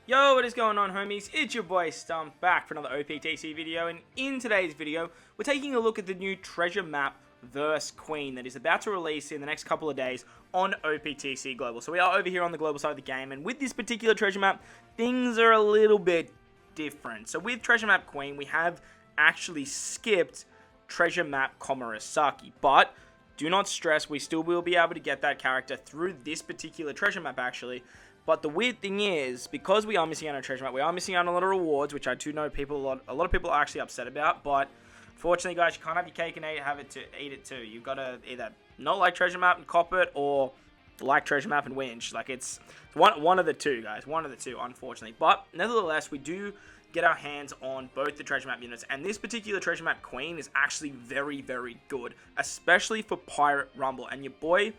Yo, what is going on, homies? It's your boy Stump back for another Optc video, and in today's video, we're taking a look at the new TreasureMap vs Queen that is about to release in the next couple of days on Optc Global. So we are over here on the global side of the game, and with this particular TreasureMap, things are a little bit different. So with TreasureMap Queen, we have actually skipped TreasureMap Komurasaki, but do not stress, we still will be able to get that character through this particular TreasureMap actually. But the weird thing is, because we are missing out on TreasureMap, we are missing out on a lot of rewards, which I do know a lot of people are actually upset about. But fortunately, guys, you can't have your cake and eat it too. You've got to either not like TreasureMap and cop it, or like TreasureMap and whinge. Like it's one of the two, guys. One of the two, unfortunately. But nevertheless, we do get our hands on both the TreasureMap units, and this particular TreasureMap Queen is actually very, very good, especially for Pirate Rumble. And your boy,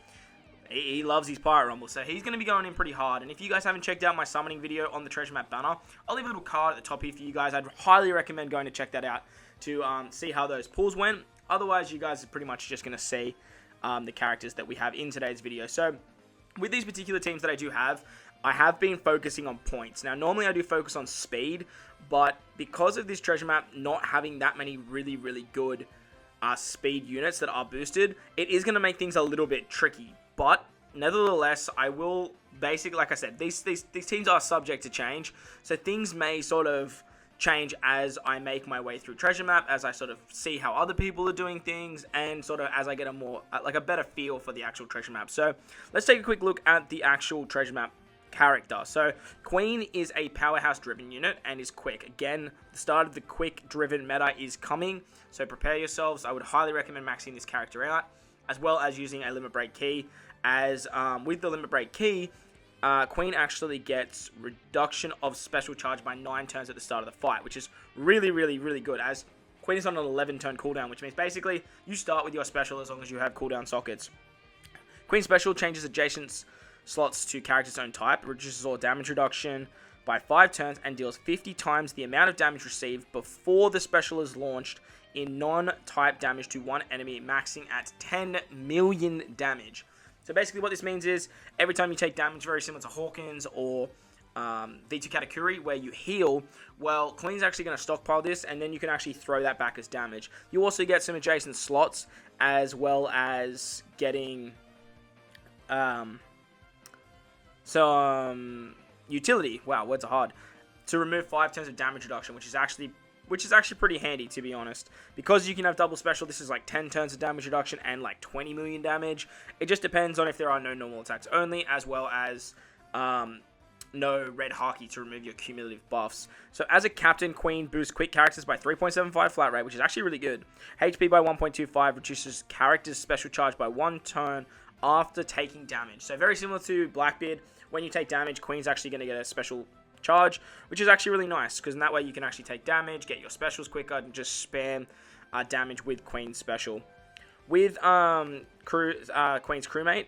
he loves his Pirate Rumble, so he's going to be going in pretty hard. And if you guys haven't checked out my summoning video on the TreasureMap banner, I'll leave a little card at the top here for you guys. I'd highly recommend going to check that out to see how those pulls went. Otherwise, you guys are pretty much just going to see the characters that we have in today's video. So with these particular teams that I do have, I have been focusing on points. Now, normally I do focus on speed, but because of this TreasureMap not having that many really, really good speed units that are boosted, it is going to make things a little bit tricky. But nevertheless, I will basically, like I said, these teams are subject to change, so things may sort of change as I make my way through TreasureMap, as I sort of see how other people are doing things, and sort of as I get a better feel for the actual TreasureMap. So let's take a quick look at the actual TreasureMap character. So Queen is a powerhouse driven unit and is quick. Again, the start of the quick driven meta is coming, so prepare yourselves. I would highly recommend maxing this character out, as well as using a limit break key, as with the limit break key, Queen actually gets reduction of special charge by 9 turns at the start of the fight, which is really, really, really good, as Queen is on an 11 turn cooldown, which means basically you start with your special as long as you have cooldown sockets. Queen special changes adjacent slots to character's own type, reduces all damage reduction by 5 turns, and deals 50 times the amount of damage received before the special is launched in non-type damage to one enemy, maxing at 10 million damage. So basically what this means is, every time you take damage, very similar to Hawkins or V2 Katakuri, where you heal, well, Queen's actually going to stockpile this, and then you can actually throw that back as damage. You also get some adjacent slots, as well as getting utility. Wow, words are hard. To remove 5 turns of damage reduction, which is actually pretty handy, to be honest. Because you can have double special, this is like 10 turns of damage reduction and like 20 million damage. It just depends on if there are no normal attacks only, as well as no red haki to remove your cumulative buffs. So as a captain, Queen boosts quick characters by 3.75 flat rate, which is actually really good. HP by 1.25, reduces characters' special charge by 1 turn after taking damage. So very similar to Blackbeard, when you take damage, Queen's actually going to get a special charge, which is actually really nice, because in that way you can actually take damage, get your specials quicker, and just spam damage with Queen's special. With Queen's crewmate,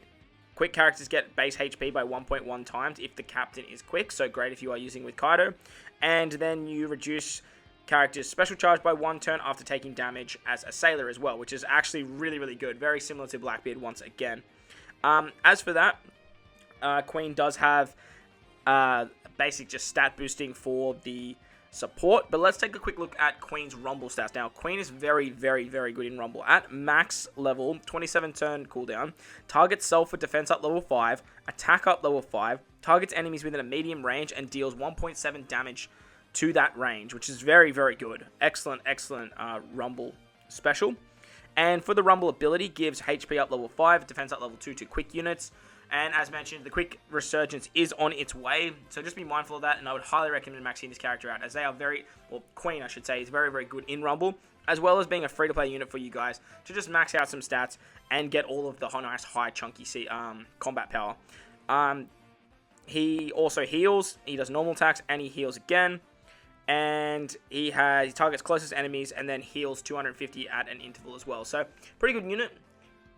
quick characters get base HP by 1.1 times if the captain is quick, so great if you are using with Kaido. And then you reduce character's special charge by 1 turn after taking damage as a sailor as well, which is actually really, really good. Very similar to Blackbeard once again. As for that, Queen does have basic just stat boosting for the support, but let's take a quick look at Queen's Rumble stats. Now, Queen is very, very, very good in Rumble. At max level, 27 turn cooldown, targets self with defense up level 5, attack up level 5, targets enemies within a medium range, and deals 1.7 damage to that range, which is very, very good. Excellent, excellent Rumble special. And for the Rumble ability, gives HP up level 5, defense up level 2 to quick units. And as mentioned, the quick resurgence is on its way, so just be mindful of that, and I would highly recommend maxing this character out, as they are Queen, I should say, is very, very good in Rumble, as well as being a free-to-play unit for you guys to just max out some stats and get all of the nice, high, chunky combat power. He also heals, he does normal attacks, and he heals again, and he targets closest enemies, and then heals 250 at an interval as well, so pretty good unit.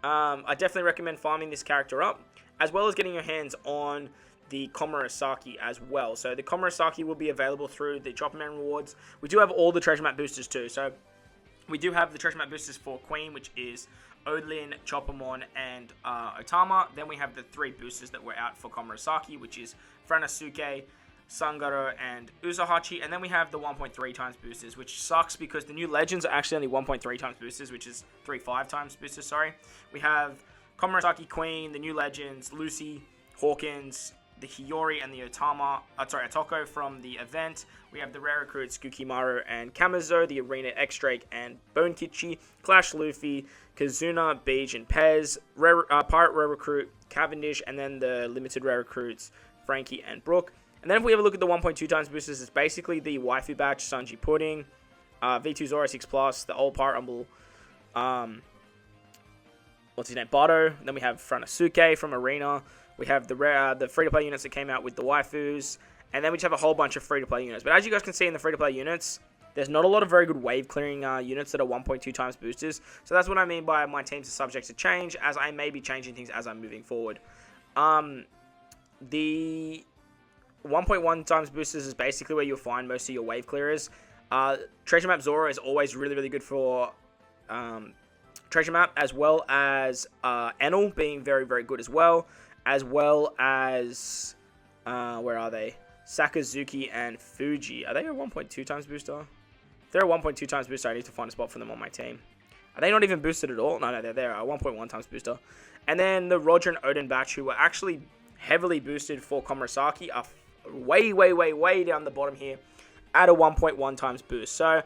I definitely recommend farming this character up, as well as getting your hands on the Komurasaki as well. So the Komurasaki will be available through the Chopperman rewards. We do have all the TreasureMap boosters too. So we do have the TreasureMap boosters for Queen, which is Olin, Choppermon, and Otama. Then we have the 3 boosters that were out for Komurasaki, which is Franosuke, Sangaro, and Uzahachi. And then we have the 1.3 times boosters, which sucks because the new legends are actually only 1.3 times boosters, which is 3.5 times boosters, sorry. We have Komurasaki Queen, the new legends, Lucy, Hawkins, the Hiyori, and the Otoko from the event. We have the rare recruits Gukimaru and Kamazo, the Arena X-Drake and Bonekichi, Clash Luffy, Kazuna, Beige, and Pez, Pirate rare recruit Cavendish, and then the limited rare recruits Frankie and Brooke. And then if we have a look at the 1.2 times boosters, it's basically the waifu batch, Sanji Pudding, V2 Zora 6+, the old Pirate Rumble, what's his name, Bato. Then we have Franosuke from Arena. We have the free-to-play units that came out with the waifus. And then we just have a whole bunch of free-to-play units. But as you guys can see in the free-to-play units, there's not a lot of very good wave-clearing units that are 1.2 times boosters. So that's what I mean by my teams are subject to change, as I may be changing things as I'm moving forward. The 1.1 times boosters is basically where you'll find most of your wave clearers. TreasureMap Zora is always really, really good for TreasureMap, as well as Enel being very, very good as well as where are they? Sakazuki and Fuji. Are they a 1.2 times booster? If they're a 1.2 times booster, I need to find a spot for them on my team. Are they not even boosted at all? No, they're a 1.1 times booster. And then the Roger and Odin batch, who were actually heavily boosted for Komurasaki, are way, way, way, way down the bottom here at a 1.1 times boost. So,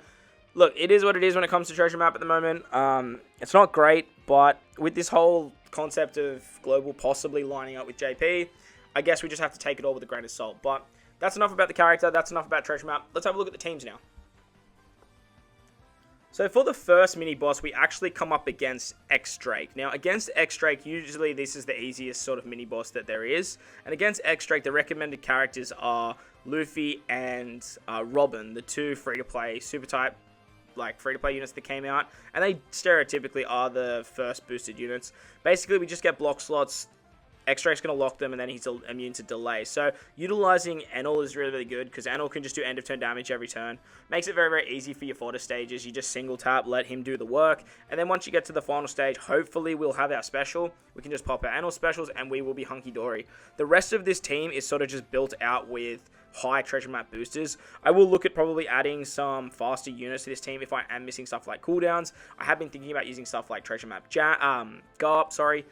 look, it is what it is when it comes to TreasureMap at the moment. It's not great, but with this whole concept of Global possibly lining up with JP, I guess we just have to take it all with a grain of salt. But that's enough about the character. That's enough about TreasureMap. Let's have a look at the teams now. So for the first mini-boss, we actually come up against X-Drake. Now, against X-Drake, usually this is the easiest sort of mini-boss that there is. And against X-Drake, the recommended characters are Luffy and Robin, the two free-to-play super-type, like, free-to-play units that came out. And they stereotypically are the first boosted units. Basically, we just get block slots. X-Drake's going to lock them, and then he's immune to delay. So, utilizing Enel is really, really good, because Enel can just do end-of-turn damage every turn. Makes it very, very easy for your fodder stages. You just single-tap, let him do the work, and then once you get to the final stage, hopefully we'll have our special. We can just pop our Enel specials, and we will be hunky-dory. The rest of this team is sort of just built out with high TreasureMap boosters. I will look at probably adding some faster units to this team if I am missing stuff like cooldowns. I have been thinking about using stuff like TreasureMap Garp,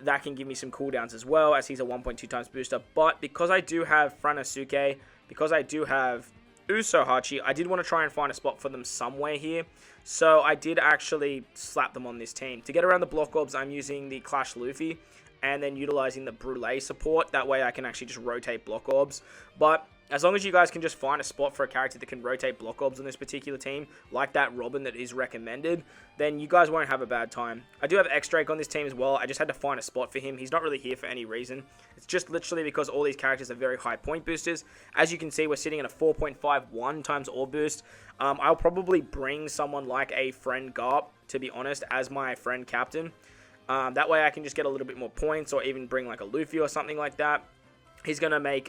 that can give me some cooldowns as well, as he's a 1.2 times booster. But because I do have Franosuke, because I do have Usohachi, I did want to try and find a spot for them somewhere here. So I did actually slap them on this team. To get around the block orbs, I'm using the Clash Luffy, and then utilizing the Brûlé support. That way I can actually just rotate block orbs. But as long as you guys can just find a spot for a character that can rotate block orbs on this particular team, like that Robin that is recommended, then you guys won't have a bad time. I do have X-Drake on this team as well. I just had to find a spot for him. He's not really here for any reason. It's just literally because all these characters are very high point boosters. As you can see, we're sitting at a 4.51 times orb boost. I'll probably bring someone like a friend Garp, to be honest, as my friend captain. That way I can just get a little bit more points, or even bring like a Luffy or something like that. He's going to make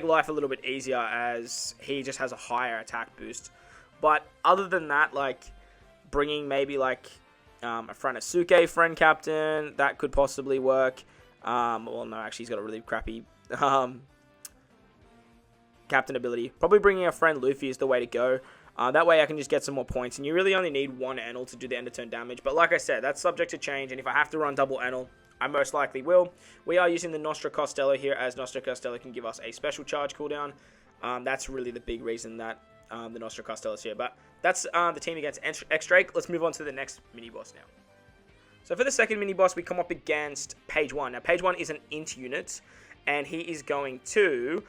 life a little bit easier, as he just has a higher attack boost. But other than that, like bringing maybe like a Franosuke friend captain, that could possibly work. Well, no, actually he's got a really crappy captain ability. Probably bringing a friend Luffy is the way to go. That way I can just get some more points, and you really only need one Enel to do the end-of-turn damage. But like I said, that's subject to change, and if I have to run double Enel, I most likely will. We are using the Nostra Costello here, as Nostra Costello can give us a special charge cooldown. That's really the big reason that the Nostra Costello is here. But that's the team against X-Drake. Let's move on to the next mini-boss now. So for the second mini-boss, we come up against Page 1. Now, Page 1 is an int unit, and he is going to,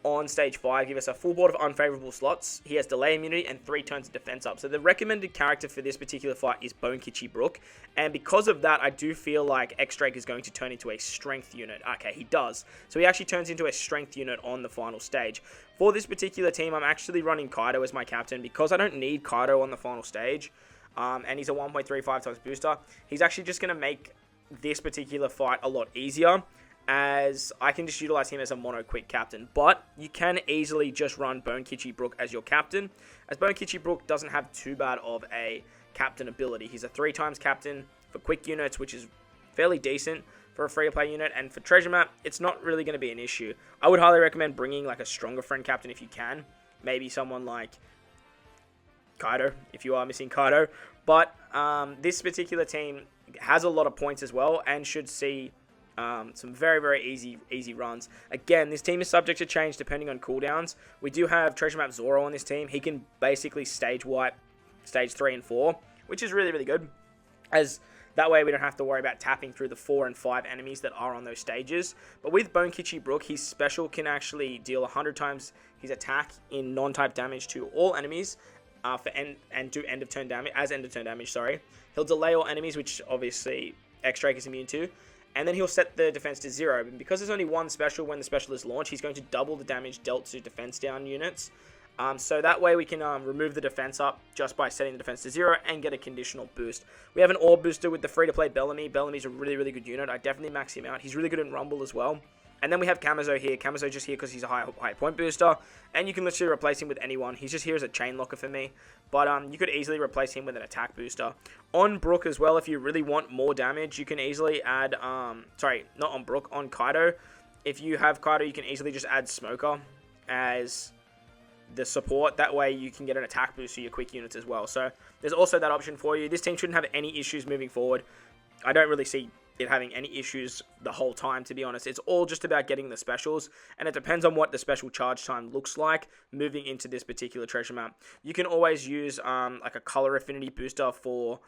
on stage 5, give us a full board of unfavorable slots. He has delay immunity and 3 turns of defense up. So the recommended character for this particular fight is Bonekichi Brooke. And because of that, I do feel like X-Drake is going to turn into a strength unit. Okay, he does. So he actually turns into a strength unit on the final stage. For this particular team, I'm actually running Kaido as my captain, because I don't need Kaido on the final stage. And he's a 1.35 times booster. He's actually just going to make this particular fight a lot easier, as I can just utilize him as a mono-quick captain. But you can easily just run Bonekichi Brooke as your captain, as Bonekichi Brooke doesn't have too bad of a captain ability. He's a 3 times captain for quick units, which is fairly decent. for a free-to-play unit, and for TreasureMap, it's not really going to be an issue. I would highly recommend bringing like a stronger friend captain if you can. Maybe someone like Kaido, if you are missing Kaido. But this particular team has a lot of points as well, and should see some very, very easy runs. Again, this team is subject to change depending on cooldowns. We do have TreasureMap Zoro on this team. He can basically stage wipe stage 3 and 4, which is really, really good, as that way we don't have to worry about tapping through the 4 and 5 enemies that are on those stages. But with Bonekichi Brook, his special can actually deal 100 times his attack in non-type damage to all enemies, and do end of turn damage, sorry. He'll delay all enemies, which obviously X-Drake is immune to, and then he'll set the defense to 0. And because there's only one special when the special is launched, he's going to double the damage dealt to defense down units. So that way we can remove the defense up just by setting the defense to 0 and get a conditional boost. We have an orb booster with the free-to-play Bellamy. Bellamy's a really, really good unit. I definitely max him out. He's really good in Rumble as well. And then we have Kamazo here. Kamazo just here because he's a high point booster. And you can literally replace him with anyone. He's just here as a chain locker for me. But you could easily replace him with an attack booster. On Brook as well, if you really want more damage, you can easily add... sorry, not on Brook, on Kaido. If you have Kaido, you can easily just add Smoker as the support. That way you can get an attack boost to your quick units as well. So there's also that option for you. This team shouldn't have any issues moving forward. I don't really see it having any issues the whole time, to be honest. It's all just about getting the specials, and it depends on what the special charge time looks like moving into this particular treasure map. You can always use like a color affinity booster for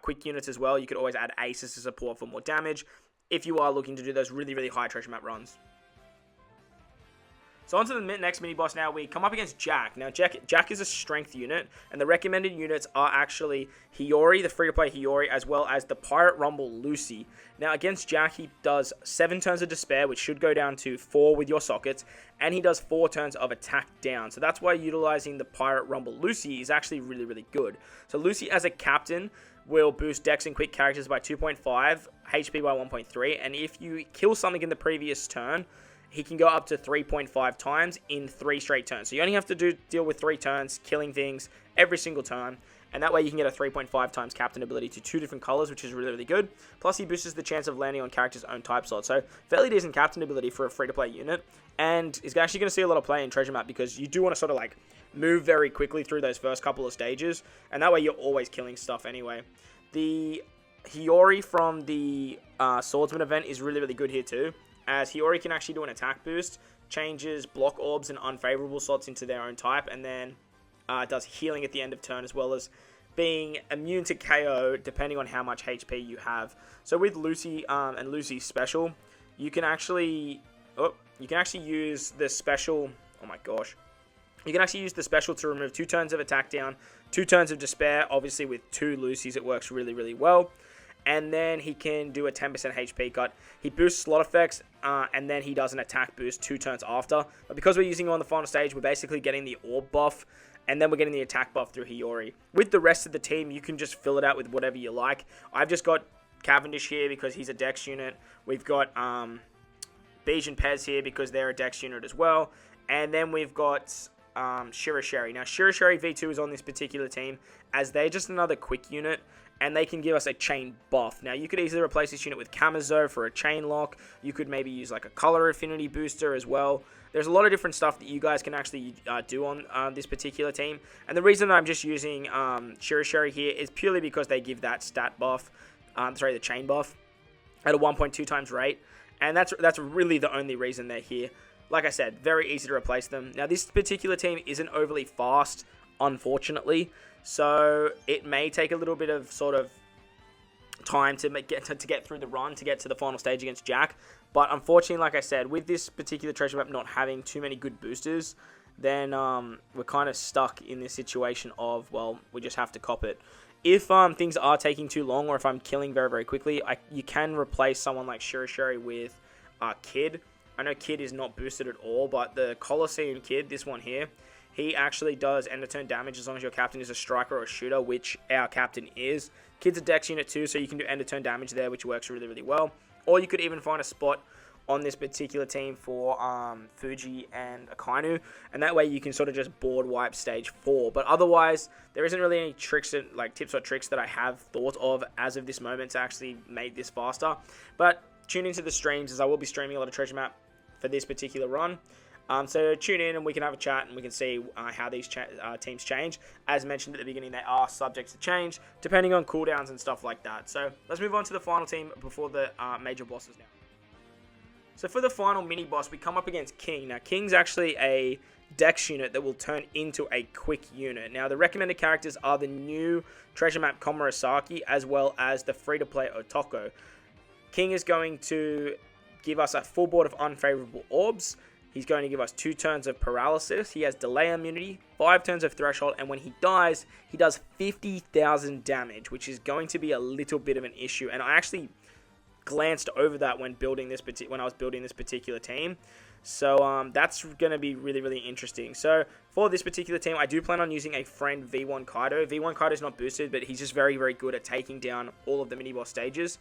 quick units as well. You could always add aces to support for more damage if you are looking to do those really, really high treasure map runs. So on to the next mini-boss now. We come up against Jack. Now, Jack is a strength unit, and the recommended units are actually Hiyori, the free-to-play Hiyori, as well as the Pirate Rumble Lucy. Now, against Jack, he does 7 turns of Despair, which should go down to 4 with your sockets, and he does 4 turns of Attack down. So that's why utilizing the Pirate Rumble Lucy is actually really, really good. So Lucy, as a captain, will boost Dex and Quick characters by 2.5, HP by 1.3, and if you kill something in the previous turn, he can go up to 3.5 times in 3 straight turns. So you only have to deal with 3 turns, killing things every single time. And that way you can get a 3.5 times captain ability to 2 different colors, which is really, really good. Plus he boosts the chance of landing on character's own type slot. So fairly decent captain ability for a free-to-play unit. And is actually going to see a lot of play in treasure map because you do want to sort of like move very quickly through those first couple of stages. And that way you're always killing stuff anyway. The Hiyori from the Swordsman event is really, really good here too, as Hiyori can actually do an attack boost, changes block orbs and unfavorable slots into their own type, and then does healing at the end of turn, as well as being immune to KO depending on how much HP you have. So with Lucy and Lucy's special, you can actually use the special. Oh my gosh. You can actually use the special to remove 2 turns of attack down, 2 turns of despair. Obviously with 2 Lucys it works really, really well. And then he can do a 10% HP cut. He boosts slot effects, and then he does an attack boost 2 turns after. But because we're using him on the final stage, we're basically getting the orb buff, and then we're getting the attack buff through Hiyori. With the rest of the team, you can just fill it out with whatever you like. I've just got Cavendish here because he's a Dex unit. We've got Beige and Pez here because they're a Dex unit as well. And then we've got Shirasheri. Now, Shirasheri V2 is on this particular team, as they're just another quick unit, and they can give us a chain buff. Now, you could easily replace this unit with Kamazo for a chain lock. You could maybe use like a color affinity booster as well. There's a lot of different stuff that you guys can actually do on this particular team. And the reason I'm just using Shirasheri here is purely because they give that stat buff, the chain buff, at a 1.2 times rate. And that's really the only reason they're here. Like I said, very easy to replace them. Now, this particular team isn't overly fast, unfortunately. So it may take a little bit of sort of time to get through the run, to get to the final stage against Jack. But unfortunately, like I said, with this particular treasure map not having too many good boosters, then we're kind of stuck in this situation of, well, we just have to cop it. If things are taking too long, or if I'm killing very, very quickly, you can replace someone like Shirasheri with Kid. I know Kid is not boosted at all, but the Colosseum Kid, this one here, he actually does end of turn damage as long as your captain is a striker or a shooter, which our captain is. Kid's a Dex unit too, so you can do end of turn damage there, which works really, really well. Or you could even find a spot on this particular team for Fuji and Akainu, and that way you can sort of just board wipe stage 4. But otherwise, there isn't really any tricks, like tips or tricks that I have thought of as of this moment to actually make this faster. But tune into the streams, as I will be streaming a lot of Treasure Map for this particular run. So tune in and we can have a chat and we can see how these teams change. As mentioned at the beginning, they are subject to change depending on cooldowns and stuff like that. So let's move on to the final team before the major bosses now. So for the final mini boss, we come up against King. Now King's actually a dex unit that will turn into a quick unit. Now the recommended characters are the new Treasure Map Komurasaki as well as the free-to-play Otoko. King is going to give us a full board of unfavorable orbs. He's going to give us 2 turns of paralysis. He has delay immunity, 5 turns of threshold, and when he dies, he does 50,000 damage, which is going to be a little bit of an issue. And I actually glanced over that when I was building this particular team. So that's going to be really, really interesting. So for this particular team, I do plan on using a friend V1 Kaido. V1 Kaido is not boosted, but he's just very, very good at taking down all of the mini boss stages.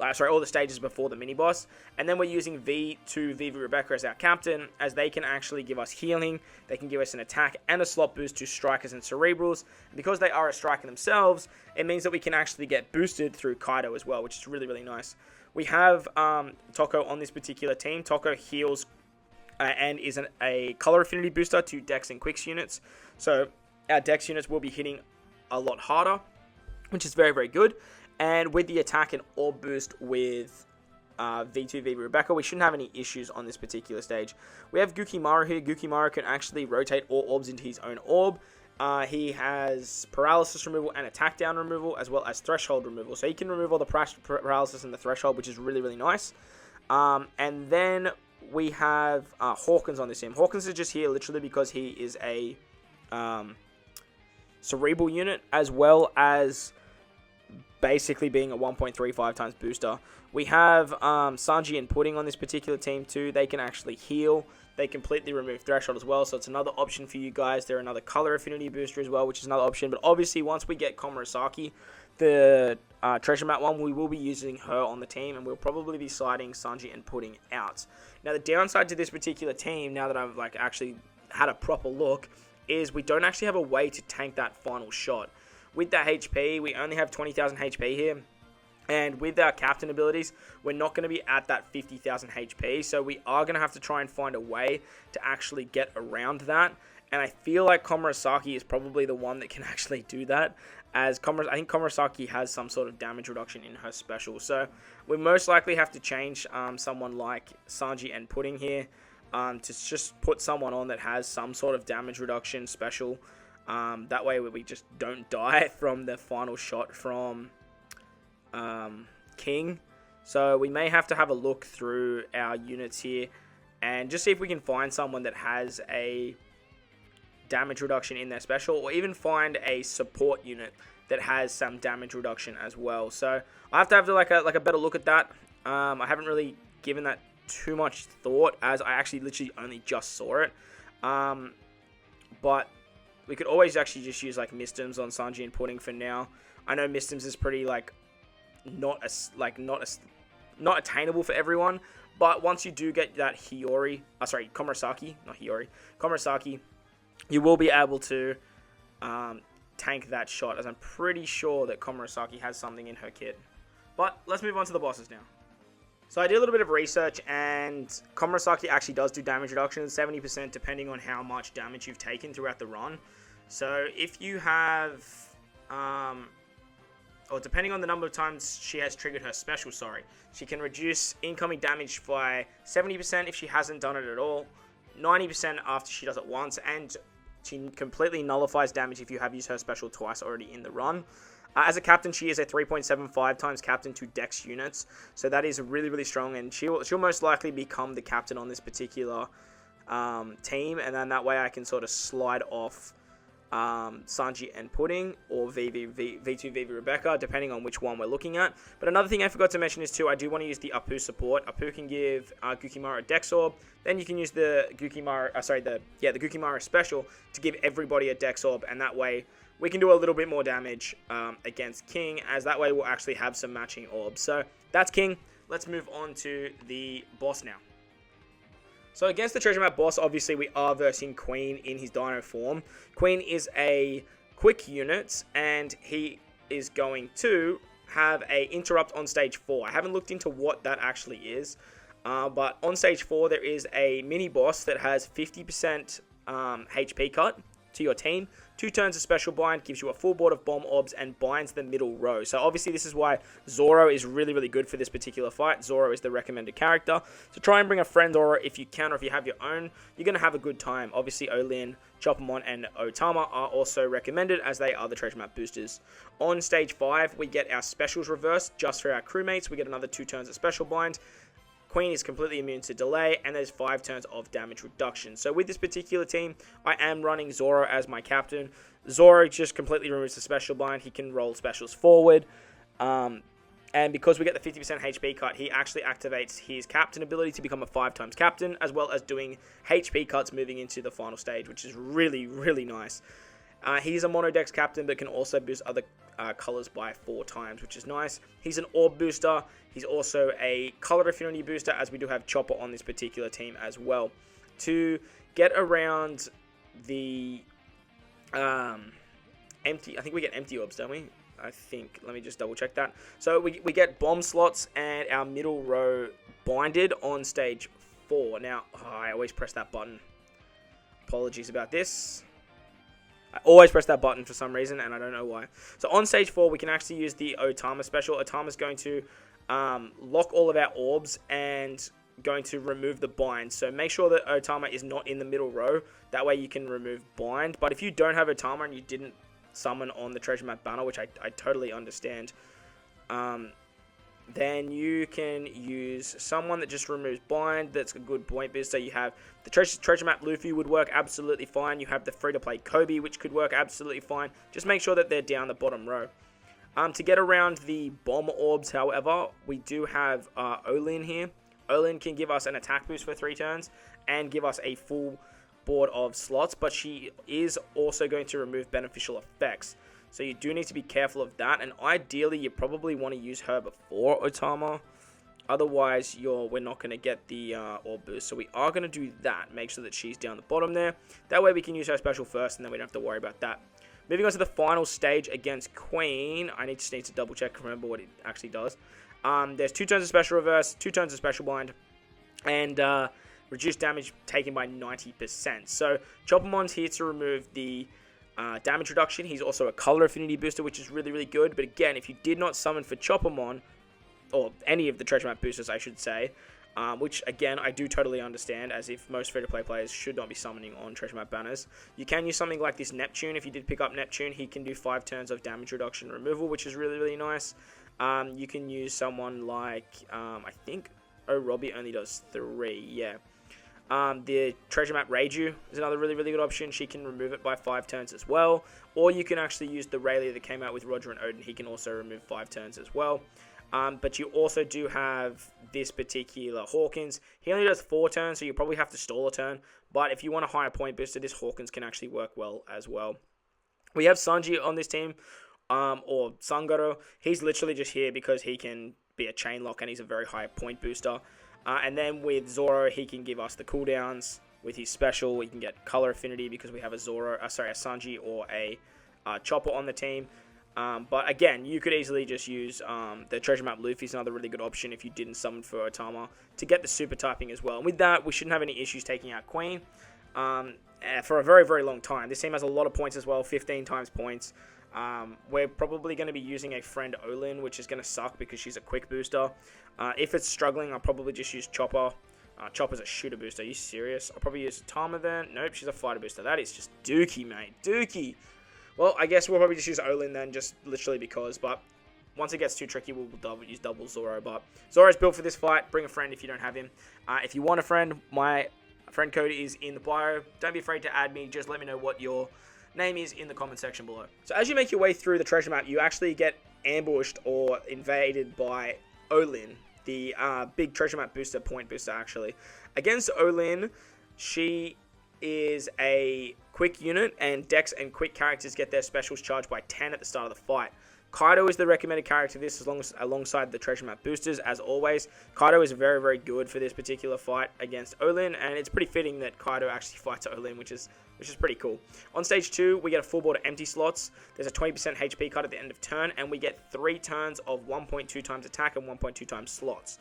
All the stages before the mini-boss. And then we're using V2 Vivi Rebecca as our captain, as they can actually give us healing, they can give us an attack and a slot boost to strikers and cerebrals. And because they are a striker themselves, it means that we can actually get boosted through Kaido as well, which is really, really nice. We have Toko on this particular team. Toko heals and is a color affinity booster to Dex and Quicks units. So our Dex units will be hitting a lot harder, which is very, very good. And with the attack and orb boost with V2 Vivi Rebecca, we shouldn't have any issues on this particular stage. We have Gukimaru here. Gukimaru can actually rotate all orbs into his own orb. He has paralysis removal and attack down removal, as well as threshold removal. So he can remove all the paralysis and the threshold, which is really, really nice. And then we have Hawkins on this team. Hawkins is just here literally because he is a cerebral unit, as well as basically being a 1.35 times booster. We have Sanji and Pudding on this particular team too. They can actually heal. They completely remove threshold as well, so it's another option for you guys. They're another color affinity booster as well, which is another option. But obviously, once we get Komurasaki, the Treasure Map one, we will be using her on the team, and we'll probably be sliding Sanji and Pudding out. Now, the downside to this particular team, now that I've actually had a proper look, is we don't actually have a way to tank that final shot. With that HP, we only have 20,000 HP here. And with our captain abilities, we're not going to be at that 50,000 HP. So we are going to have to try and find a way to actually get around that. And I feel like Komurasaki is probably the one that can actually do that. I think Komurasaki has some sort of damage reduction in her special. So we most likely have to change someone like Sanji and Pudding here. To just put someone on that has some sort of damage reduction special. That way we just don't die from the final shot from King. So we may have to have a look through our units here and just see if we can find someone that has a damage reduction in their special, or even find a support unit that has some damage reduction as well. So I have to have like a better look at that. I haven't really given that too much thought, as I actually literally only just saw it. But we could always actually just use like Mistims on Sanji and Pudding for now. I know Mistims is pretty not attainable for everyone, but once you do get that Komurasaki, you will be able to tank that shot, as I'm pretty sure that Komurasaki has something in her kit. But let's move on to the bosses now. So I did a little bit of research, and Komurasaki actually does do damage reduction, 70% depending on how much damage you've taken throughout the run. So if you have, or depending on the number of times she has triggered her special, she can reduce incoming damage by 70% if she hasn't done it at all, 90% after she does it once, and she completely nullifies damage if you have used her special twice already in the run. As a captain, she is a 3.75 times captain to Dex units, so that is really, really strong, and she'll most likely become the captain on this particular team, and then that way I can sort of slide off Sanji and Pudding, or V2 Vivi Rebecca, depending on which one we're looking at. But another thing I forgot to mention is too, I do want to use the Apu support. Apu can give Gukimaru a Dex Orb, then you can use the Gukimaru, the Gukimaru special to give everybody a Dex Orb, and that way we can do a little bit more damage against King, as that way we'll actually have some matching orbs. So that's King. Let's move on to the boss now. So against the Treasure Map boss, obviously we are versing Queen in his Dino form. Queen is a quick unit, and he is going to have a interrupt on stage 4. I haven't looked into what that actually is, but on stage 4 there is a mini boss that has 50% HP cut to your team. 2 turns of special bind, gives you a full board of bomb orbs and binds the middle row. So obviously this is why Zoro is really good for this particular fight. Zoro is the recommended character. So try and bring a friend, or if you can, or if you have your own, you're going to have a good time. Obviously Olin, Choppermon and Otama are also recommended, as they are the treasure map boosters. On stage 5 we get our specials reversed just for our crewmates. We get another 2 turns of special bind. Queen is completely immune to delay, and there's 5 turns of damage reduction. So with this particular team, I am running Zoro as my captain. Zoro just completely removes the special bind. He can roll specials forward. And because we get the 50% HP cut, he actually activates his captain ability to become a 5 times captain, as well as doing HP cuts moving into the final stage, which is really nice. He's a mono dex captain, but can also boost other colors by 4 times, which is nice. He's an orb booster. He's also a color affinity booster, as we do have Chopper on this particular team as well. To get around the empty, I think we get empty orbs, don't we? I think, let me just double check that. So we get bomb slots and our middle row binded on stage 4. Now, I always press that button. Apologies about this. I always press that button for some reason, and I don't know why. So on stage 4, we can actually use the Otama special. Otama's going to lock all of our orbs and going to remove the bind. So make sure that Otama is not in the middle row. That way you can remove bind. But if you don't have Otama and you didn't summon on the treasure map banner, which I totally understand, then you can use someone that just removes bind. That's a good point booster. You have the treasure map Luffy would work absolutely fine. You have the free-to-play Kobe, which could work absolutely fine. Just make sure that they're down the bottom row. To get around the bomb orbs, however, we do have Olin here. Olin can give us an attack boost for 3 turns and give us a full board of slots, but she is also going to remove beneficial effects. So you do need to be careful of that, and ideally you probably want to use her before Otama. Otherwise, we're not going to get the orb boost. So we are going to do that. Make sure that she's down the bottom there. That way we can use her special first, and then we don't have to worry about that. Moving on to the final stage against Queen. I just need to double check and remember what it actually does. There's 2 turns of special reverse, 2 turns of special blind, and reduced damage taken by 90%. So Choppermon's here to remove the damage reduction. He's also a color affinity booster, which is really good. But again, if you did not summon for Choppermon, or any of the treasure map boosters, I should say, which again I do totally understand, as if most free-to-play players should not be summoning on treasure map banners. You can use something like this Neptune. If you did pick up Neptune, he can do 5 turns of damage reduction removal, which is really nice. You can use someone like I think Robbie only does 3. Yeah. The treasure map Reiju is another really good option. She can remove it by 5 turns as well. Or you can actually use the Rayleigh that came out with Roger and Odin. He can also remove 5 turns as well. But you also do have this particular Hawkins. He only does 4 turns, so you probably have to stall a turn. But if you want a higher point booster, this Hawkins can actually work well as well. We have Sanji on this team, or Sangaro. He's literally just here because he can be a chain lock and he's a very high point booster. And then with Zoro, he can give us the cooldowns. With his special, we can get color affinity because we have a Sanji or a Chopper on the team. But again, you could easily just use the treasure map Luffy is another really good option if you didn't summon for Otama to get the super typing as well. And with that, we shouldn't have any issues taking out Queen for a very long time. This team has a lot of points as well, 15 times points. We're probably going to be using a friend Olin, which is going to suck because she's a quick booster. If it's struggling, I'll probably just use Chopper. Chopper's a shooter booster. Are you serious? I'll probably use Otama then. Nope, she's a fighter booster. That is just dookie, mate. Dookie. Well, I guess we'll probably just use Olin then, just literally because. But once it gets too tricky, we'll use double Zoro. But Zoro's built for this fight. Bring a friend if you don't have him. If you want a friend, my friend code is in the bio. Don't be afraid to add me. Just let me know what your name is in the comment section below. So as you make your way through the treasure map, you actually get ambushed or invaded by Olin, the big treasure map booster, point booster actually. Against Olin, she is a quick unit, and Dex and quick characters get their specials charged by 10 at the start of the fight. Kaido is the recommended character for this, alongside the treasure map boosters, as always. Kaido is very, very good for this particular fight against Olin, and it's pretty fitting that Kaido actually fights Olin, which is pretty cool. On stage 2, we get a full board of empty slots. There's a 20% HP cut at the end of turn, and we get 3 turns of 1.2 times attack and 1.2 times slots.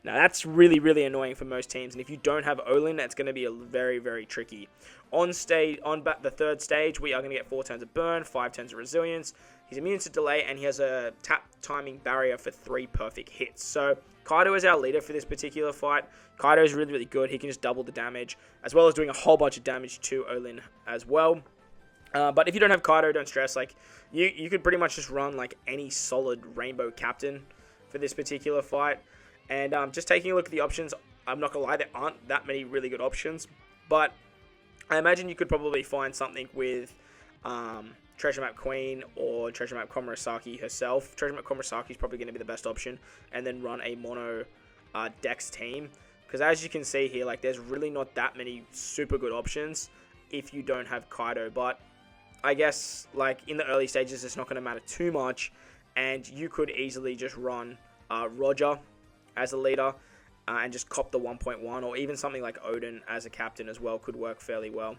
Now, that's really, really annoying for most teams, and if you don't have Olin, that's going to be very, very tricky. On the third stage, we are going to get 4 turns of burn, 5 turns of resilience. He's immune to delay, and he has a tap timing barrier for 3 perfect hits. So, Kaido is our leader for this particular fight. Kaido is really, really good. He can just double the damage, as well as doing a whole bunch of damage to Olin as well. But if you don't have Kaido, don't stress. Like, you could pretty much just run like any solid rainbow captain for this particular fight. And just taking a look at the options, I'm not going to lie, there aren't that many really good options. But I imagine you could probably find something with TreasureMap Queen or TreasureMap Komurasaki herself. TreasureMap Komurasaki is probably going to be the best option. And then run a mono Dex team. Because as you can see here, like, there's really not that many super good options if you don't have Kaido. But I guess, like, in the early stages, it's not going to matter too much. And you could easily just run Roger as a leader, and just cop the 1.1, or even something like Odin as a captain as well could work fairly well.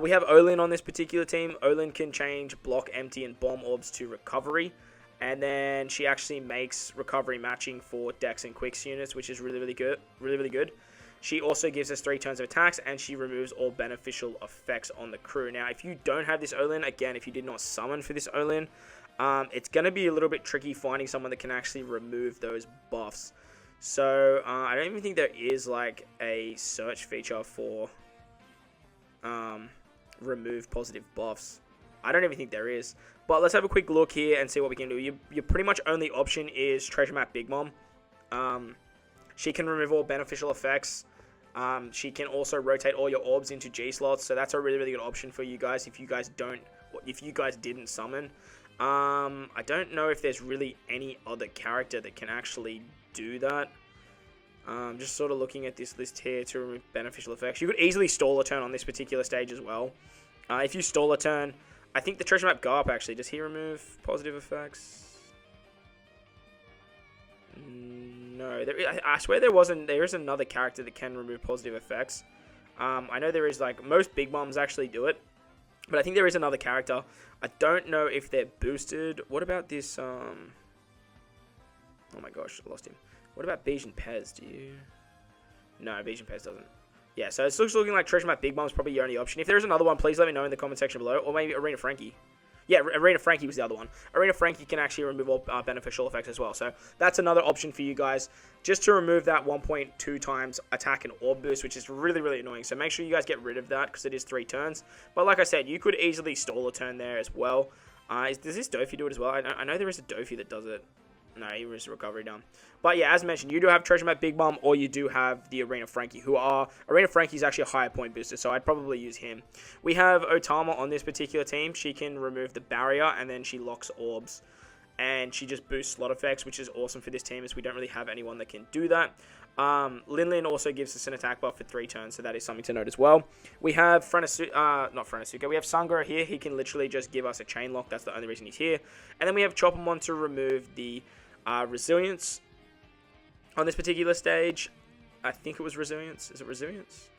We have Olin on this particular team. Olin can change block, empty, and bomb orbs to recovery, and then she actually makes recovery matching for Dex and Quicks units, which is really, really good. Really, really good. She also gives us 3 turns of attacks, and she removes all beneficial effects on the crew. Now, if you don't have this Olin, again, if you did not summon for this Olin, it's going to be a little bit tricky finding someone that can actually remove those buffs. So, I don't even think there is, like, a search feature for remove positive buffs. I don't even think there is. But let's have a quick look here and see what we can do. Your pretty much only option is TreasureMap Big Mom. She can remove all beneficial effects. She can also rotate all your orbs into G slots. So that's a really, really good option for you guys if you guys didn't summon. I don't know if there's really any other character that can actually do that. Just sort of looking at this list here to remove beneficial effects. You could easily stall a turn on this particular stage as well. If you stall a turn, I think the TreasureMap Garp actually, does he remove positive effects? No, I swear there is another character that can remove positive effects. I know there is, like, most Big Moms actually do it. But I think there is another character. I don't know if they're boosted. What about this, oh my gosh, I lost him. What about Bijan Pez? Do you... No, Bijan Pez doesn't. Yeah, so it's looking like TreasureMap Big Mom is probably your only option. If there's another one, please let me know in the comment section below. Or maybe Arena Frankie. Yeah, Arena Frankie was the other one. Arena Frankie can actually remove all beneficial effects as well. So that's another option for you guys. Just to remove that 1.2 times attack and orb boost, which is really, really annoying. So make sure you guys get rid of that because it is 3 turns. But like I said, you could easily stall a turn there as well. Does this Dofi do it as well? I know there is a Dofi that does it. No, he was recovery down. But yeah, as mentioned, you do have TreasureMap Big Mom, or you do have the Arena Frankie, Arena Frankie is actually a higher point booster, so I'd probably use him. We have Otama on this particular team. She can remove the barrier, and then she locks orbs. And she just boosts slot effects, which is awesome for this team, as we don't really have anyone that can do that. Lin also gives us an attack buff for 3 turns, so that is something to note as well. We have not Franosuke, we have Sangoro here. He can literally just give us a chain lock. That's the only reason he's here. And then we have Choppermon to remove the resilience on this particular stage. I think it was resilience. Is it resilience?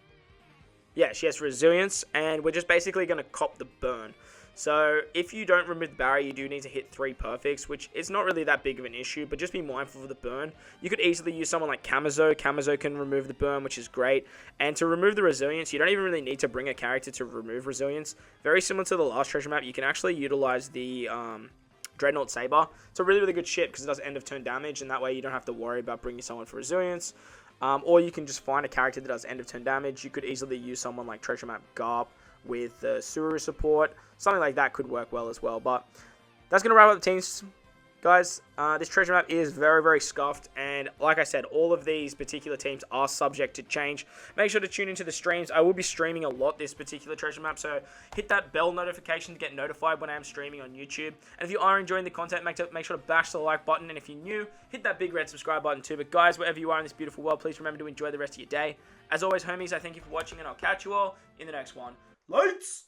Yeah, she has resilience, and we're just basically going to cop the burn. So if you don't remove the barrier, you do need to hit 3 perfects, which is not really that big of an issue, but just be mindful of the burn. You could easily use someone like Kamazo. Kamazo can remove the burn, which is great. And to remove the resilience, you don't even really need to bring a character to remove resilience. Very similar to the last treasure map, you can actually utilize the Dreadnought Saber. It's a really, really good ship because it does end of turn damage, and that way you don't have to worry about bringing someone for resilience. Or you can just find a character that does end of turn damage. You could easily use someone like TreasureMap Garp with the Suru support. Something like that could work well as well. But that's going to wrap up the teams, guys. This treasure map is very, very scuffed. And like I said, all of these particular teams are subject to change. Make sure to tune into the streams. I will be streaming a lot this particular treasure map. So hit that bell notification to get notified when I am streaming on YouTube. And if you are enjoying the content, make sure to bash the like button. And if you're new, hit that big red subscribe button too. But guys, wherever you are in this beautiful world, please remember to enjoy the rest of your day. As always, homies, I thank you for watching, and I'll catch you all in the next one. Lights!